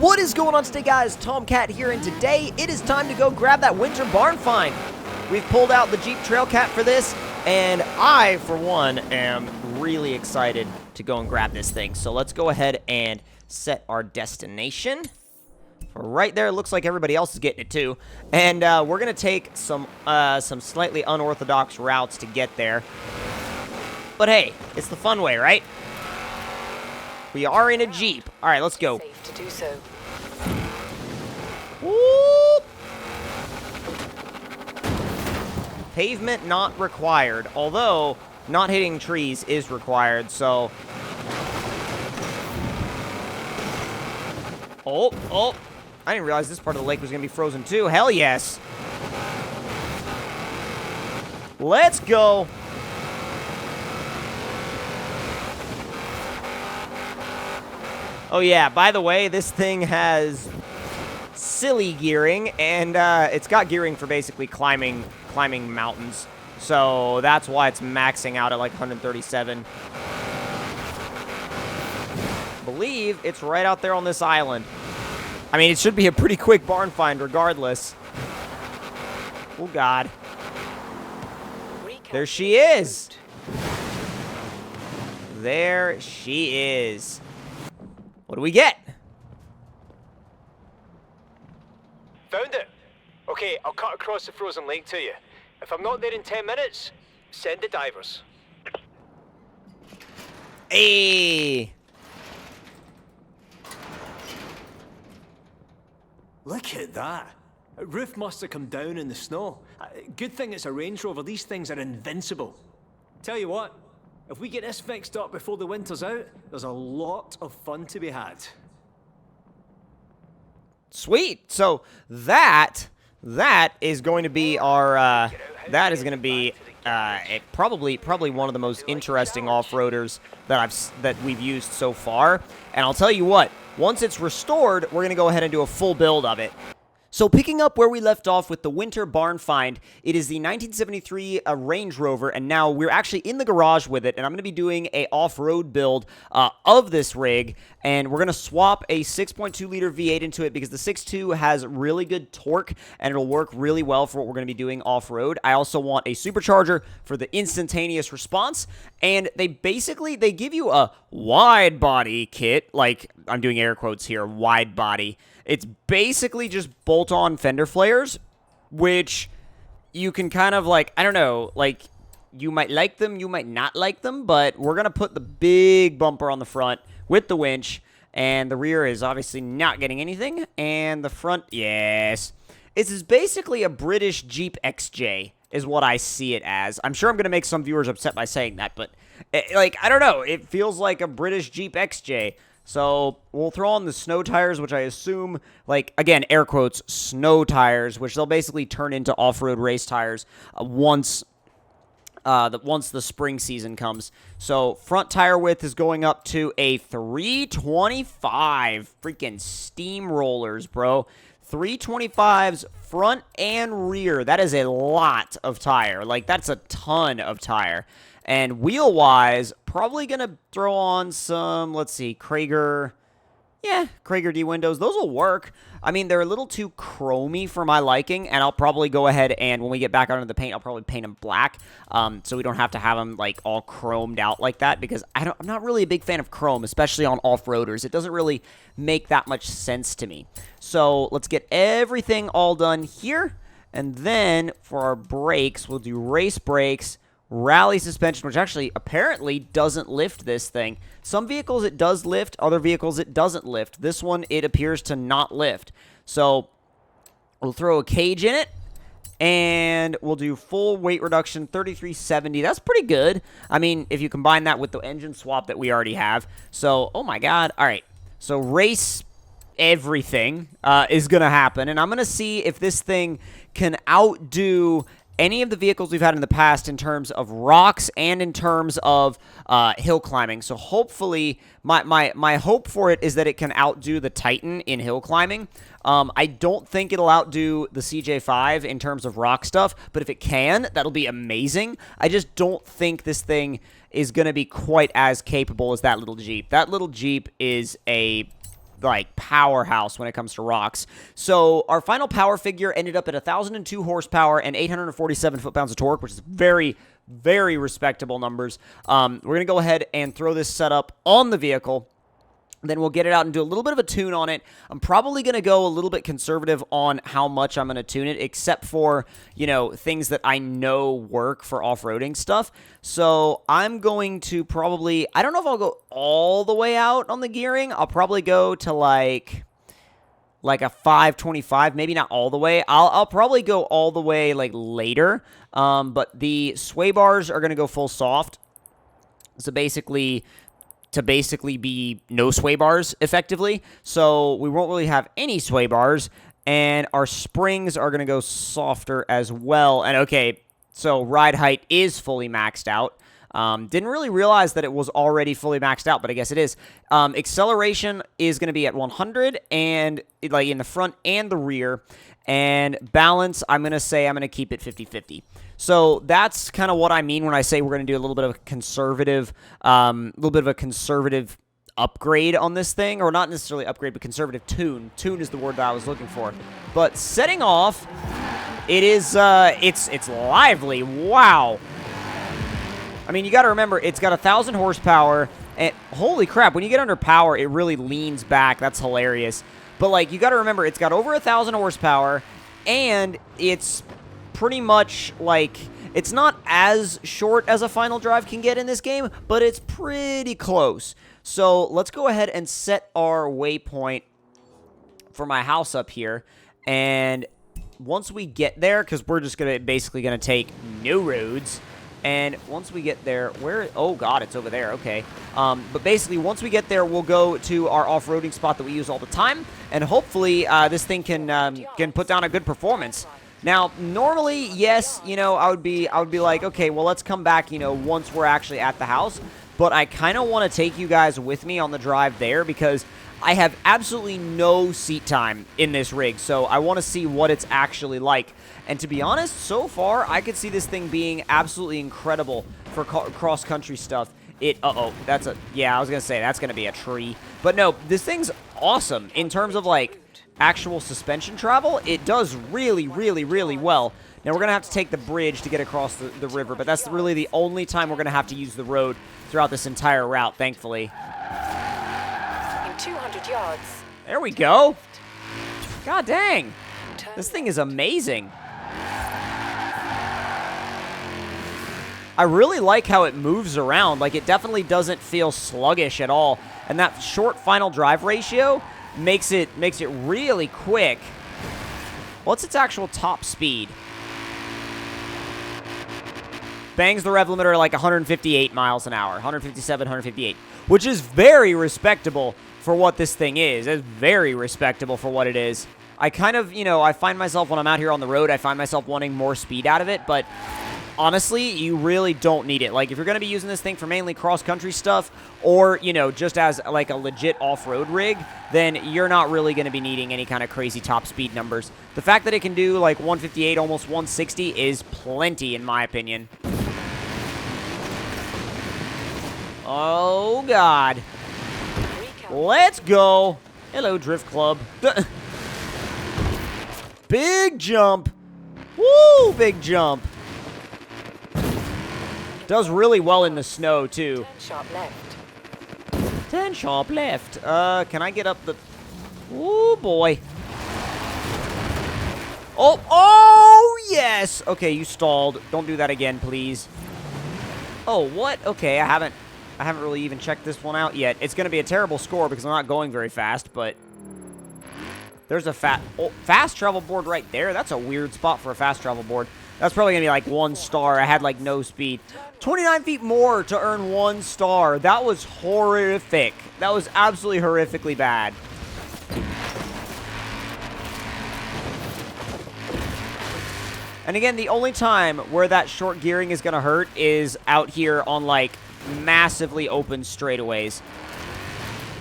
What is going on today, guys? Tomcat here, and today it is time to go grab that winter barn find. We've pulled out the Jeep Trailcat for this, and I, for one, am really excited to go and grab this thing. So let's go ahead and set our destination. Right there, it looks like everybody else is getting it too. And we're going to take some slightly unorthodox routes to get there. But hey, it's the fun way, right? We are in a Jeep. All right, let's go. Safe to do so. Whoop. Pavement not required, although not hitting trees is required, so... Oh, I didn't realize this part of the lake was going to be frozen too. Hell yes. Let's go. Oh yeah, by the way, this thing has silly gearing, and it's got gearing for basically climbing mountains. So that's why it's maxing out at like 137. I believe it's right out there on this island. I mean, it should be a pretty quick barn find regardless. Oh God. There she is. There she is. What do we get? Found it. Okay, I'll cut across the frozen lake to you. If I'm not there in 10 minutes, send the divers. Hey. Look at that. A roof must have come down in the snow. Good thing it's a Range Rover. These things are invincible. Tell you what, if we get this fixed up before the winter's out, there's a lot of fun to be had. Sweet. So that is going to be our probably one of the most interesting off-roaders that we've used so far. And I'll tell you what, once it's restored, we're going to go ahead and do a full build of it. So picking up where we left off with the winter barn find, it is the 1973 Range Rover, and now we're actually in the garage with it, and I'm going to be doing a off-road build of this rig, and we're going to swap a 6.2-liter V8 into it because the 6.2 has really good torque, and it'll work really well for what we're going to be doing off-road. I also want a supercharger for the instantaneous response, and they give you a wide body kit, like I'm doing air quotes here, wide body. It's basically just bolt-on fender flares, which you can kind of like, I don't know, like you might like them, you might not like them, but we're going to put the big bumper on the front with the winch, and the rear is obviously not getting anything, and the front, yes. This is basically a British Jeep XJ is what I see it as. I'm sure I'm going to make some viewers upset by saying that, but like, I don't know, it feels like a British Jeep XJ. So we'll throw on the snow tires, which I assume, like, again, air quotes, snow tires, which they'll basically turn into off-road race tires once the spring season comes. So front tire width is going up to a 325. Freaking steamrollers, bro. 325s front and rear. That is a lot of tire. Like, that's a ton of tire. And wheel-wise, probably going to throw on some, let's see, Krager. Yeah, Krager D windows. Those will work. I mean, they're a little too chromy for my liking, and I'll probably go ahead and when we get back out into the paint, I'll probably paint them black, so we don't have to have them, like, all chromed out like that, because I'm not really a big fan of chrome, especially on off-roaders. It doesn't really make that much sense to me. So let's get everything all done here, and then for our brakes, we'll do race brakes, rally suspension, which actually apparently doesn't lift this thing. Some vehicles it does lift, other vehicles it doesn't lift. This one, it appears to not lift. So we'll throw a cage in it, and we'll do full weight reduction, 3370. That's pretty good. I mean, if you combine that with the engine swap that we already have. So, oh my God. All right. So race everything is going to happen, and I'm going to see if this thing can outdo any of the vehicles we've had in the past in terms of rocks and in terms of hill climbing. So hopefully, my hope for it is that it can outdo the Titan in hill climbing. I don't think it'll outdo the CJ5 in terms of rock stuff, but if it can, that'll be amazing. I just don't think this thing is going to be quite as capable as that little Jeep. That little Jeep is a like powerhouse when it comes to rocks. So our final power figure ended up at 1,002 horsepower and 847 foot-pounds of torque, which is very, very respectable numbers. We're going to go ahead and throw this setup on the vehicle. Then we'll get it out and do a little bit of a tune on it. I'm probably going to go a little bit conservative on how much I'm going to tune it, except for, you know, things that I know work for off-roading stuff. So I'm going to probably, I don't know if I'll go all the way out on the gearing. I'll probably go to like a 525, maybe not all the way. I'll probably go all the way like later. But the sway bars are going to go full soft. So basically, to basically be no sway bars, effectively. So we won't really have any sway bars, and our springs are going to go softer as well. And okay, so ride height is fully maxed out. Didn't really realize that it was already fully maxed out, but I guess it is. Acceleration is going to be at 100, and like in the front and the rear. And balance, I'm going to say I'm going to keep it 50-50. So that's kind of what I mean when I say we're going to do a little bit of a conservative, upgrade on this thing, or not necessarily upgrade, but conservative tune. Tune is the word that I was looking for. But setting off, it is, it's lively. Wow. I mean, you got to remember, it's got 1,000 horsepower, and holy crap, when you get under power, it really leans back. That's hilarious. But, like, you got to remember, it's got over 1,000 horsepower, and it's pretty much, like, it's not as short as a final drive can get in this game, but it's pretty close. So, let's go ahead and set our waypoint for my house up here, and once we get there, because we're just basically going to take no roads, and once we get there, oh god, it's over there, okay. But basically, once we get there, we'll go to our off-roading spot that we use all the time, and hopefully, this thing can put down a good performance. Now, normally, yes, you know, I would be like, okay, well, let's come back, you know, once we're actually at the house, but I kind of want to take you guys with me on the drive there, because I have absolutely no seat time in this rig, so I want to see what it's actually like. And to be honest, so far, I could see this thing being absolutely incredible for cross-country stuff. Yeah, I was going to say, that's going to be a tree. But no, this thing's awesome in terms of, like, actual suspension travel. It does really, really, really well. Now, we're going to have to take the bridge to get across the river, but that's really the only time we're going to have to use the road throughout this entire route, thankfully. In 200 yards. There we go. God dang. This thing is amazing. I really like how it moves around. Like, it definitely doesn't feel sluggish at all. And that short final drive ratio makes it really quick. What's its actual top speed? Bangs the rev limiter like 158 miles an hour. 157, 158. Which is very respectable for what this thing is. It's very respectable for what it is. I kind of, you know, I find myself when I'm out here on the road, I find myself wanting more speed out of it, but honestly, you really don't need it. Like, if you're going to be using this thing for mainly cross-country stuff, or, you know, just as, like, a legit off-road rig, then you're not really going to be needing any kind of crazy top speed numbers. The fact that it can do, like, 158, almost 160 is plenty, in my opinion. Oh, God. Let's go. Hello, Drift Club. Big jump. Woo, big jump. Does really well in the snow, too. 10 sharp left. 10 sharp left. Can I get up the... Ooh, boy. Oh, yes! Okay, you stalled. Don't do that again, please. Oh, what? Okay, I haven't really even checked this one out yet. It's going to be a terrible score because I'm not going very fast, but... There's a fast travel board right there. That's a weird spot for a fast travel board. That's probably going to be like 1 star. I had like no speed. 29 feet more to earn 1 star. That was horrific. That was absolutely horrifically bad. And again, the only time where that short gearing is going to hurt is out here on like massively open straightaways.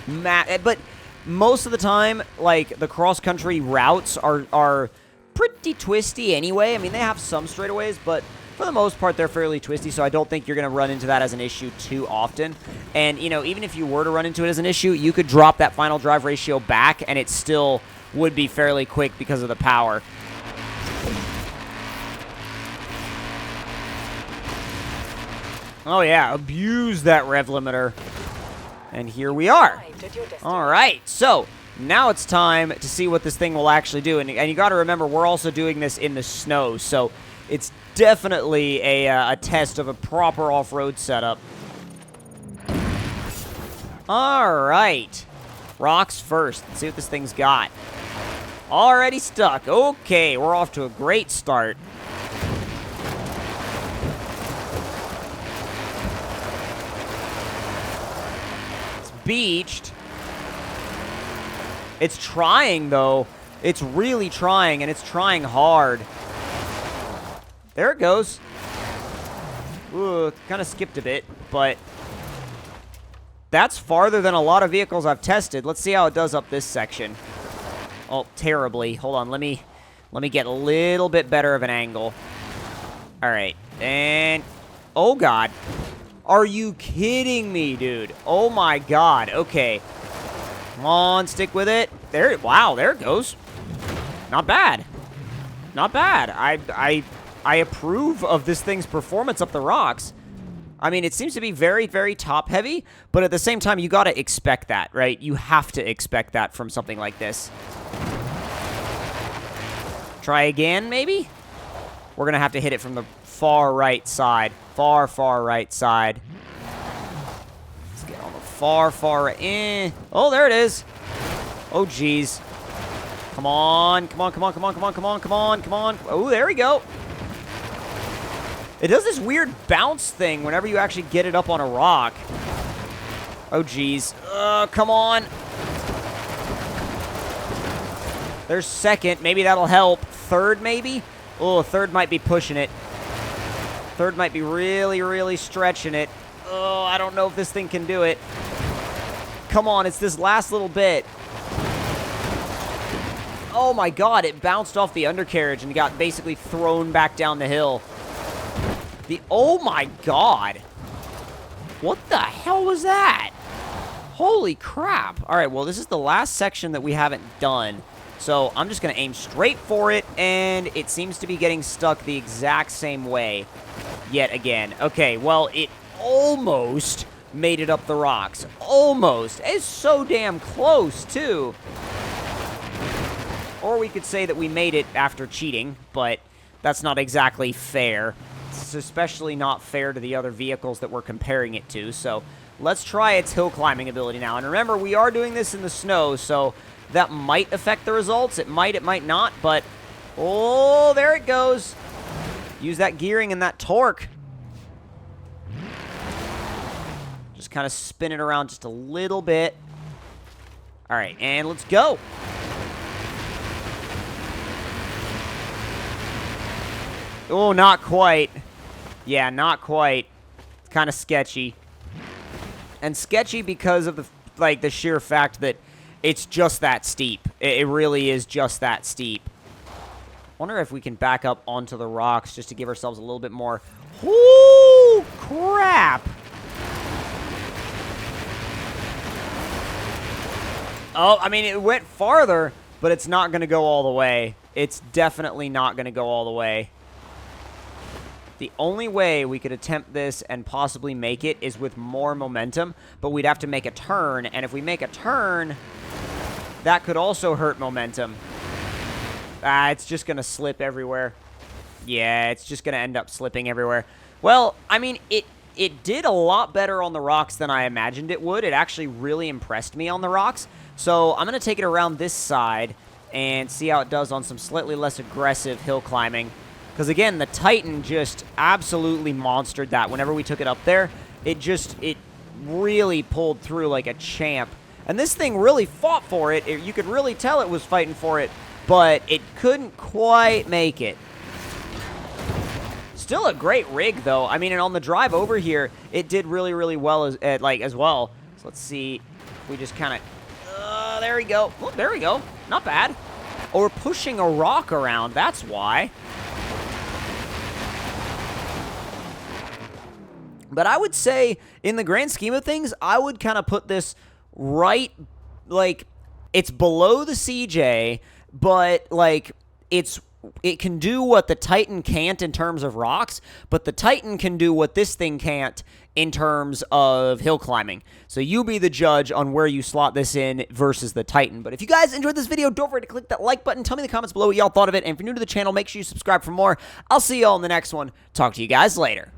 But most of the time, like, the cross-country routes are pretty twisty anyway. I mean, they have some straightaways, but for for the most part, they're fairly twisty, so I don't think you're going to run into that as an issue too often. And, you know, even if you were to run into it as an issue, you could drop that final drive ratio back, and it still would be fairly quick because of the power. Oh, yeah, abuse that rev limiter. And here we are. All right, so now it's time to see what this thing will actually do. And you got to remember, we're also doing this in the snow, so it's definitely a test of a proper off-road setup. All right. Rocks first. Let's see what this thing's got. Already stuck. Okay, we're off to a great start. It's beached. It's trying, though. It's really trying, and it's trying hard. There it goes. Ooh, kind of skipped a bit, but that's farther than a lot of vehicles I've tested. Let's see how it does up this section. Oh, terribly. Hold on, let me get a little bit better of an angle. All right, and oh god. Are you kidding me, dude? Oh my god. Okay. Come on, stick with it. There, wow, there it goes. Not bad. Not bad. I approve of this thing's performance up the rocks. I mean, it seems to be very, very top-heavy, but at the same time, you got to expect that, right? You have to expect that from something like this. Try again, maybe? We're going to have to hit it from the far right side. Far, far right side. Let's get on the far, far right. Oh, there it is. Oh, jeez. Come on. Come on, come on, come on, come on, come on, come on, come on. Oh, there we go. It does this weird bounce thing whenever you actually get it up on a rock. Oh, jeez. Come on. There's second. Maybe that'll help. Third, maybe? Oh, third might be pushing it. Third might be really, really stretching it. Oh, I don't know if this thing can do it. Come on, it's this last little bit. Oh, my God. It bounced off the undercarriage and got basically thrown back down the hill. Oh my god. What the hell was that? Holy crap. Alright, well, this is the last section that we haven't done. So I'm just going to aim straight for it, and it seems to be getting stuck the exact same way yet again. Okay, well, it almost made it up the rocks. Almost. It's so damn close, too. Or we could say that we made it after cheating, but that's not exactly fair. It's especially not fair to the other vehicles that we're comparing it to. So let's try its hill climbing ability now. And remember, we are doing this in the snow, so that might affect the results. It might not, but oh, there it goes. Use that gearing and that torque. Just kind of spin it around just a little bit. All right, and let's go. Oh, not quite. Yeah, not quite. It's kind of sketchy. And sketchy because of the sheer fact that it's just that steep. It really is just that steep. Wonder if we can back up onto the rocks just to give ourselves a little bit more. Whoo, crap. Oh, I mean, it went farther, but it's not going to go all the way. It's definitely not going to go all the way. The only way we could attempt this and possibly make it is with more momentum, but we'd have to make a turn, and if we make a turn, that could also hurt momentum. It's just going to slip everywhere. Yeah, it's just going to end up slipping everywhere. Well, I mean, it did a lot better on the rocks than I imagined it would. It actually really impressed me on the rocks, so I'm going to take it around this side and see how it does on some slightly less aggressive hill climbing. Because, again, the Titan just absolutely monstered that. Whenever we took it up there, it really pulled through like a champ. And this thing really fought for it. You could really tell it was fighting for it, but it couldn't quite make it. Still a great rig, though. I mean, and on the drive over here, it did really, really well as well. So let's see if we just kind of... there we go. Oh, there we go. Not bad. Oh, we're pushing a rock around. That's why. But I would say, in the grand scheme of things, I would kind of put this right, like, it's below the CJ, but, like, it can do what the Titan can't in terms of rocks, but the Titan can do what this thing can't in terms of hill climbing. So you be the judge on where you slot this in versus the Titan. But if you guys enjoyed this video, don't forget to click that like button. Tell me in the comments below what y'all thought of it. And if you're new to the channel, make sure you subscribe for more. I'll see y'all in the next one. Talk to you guys later.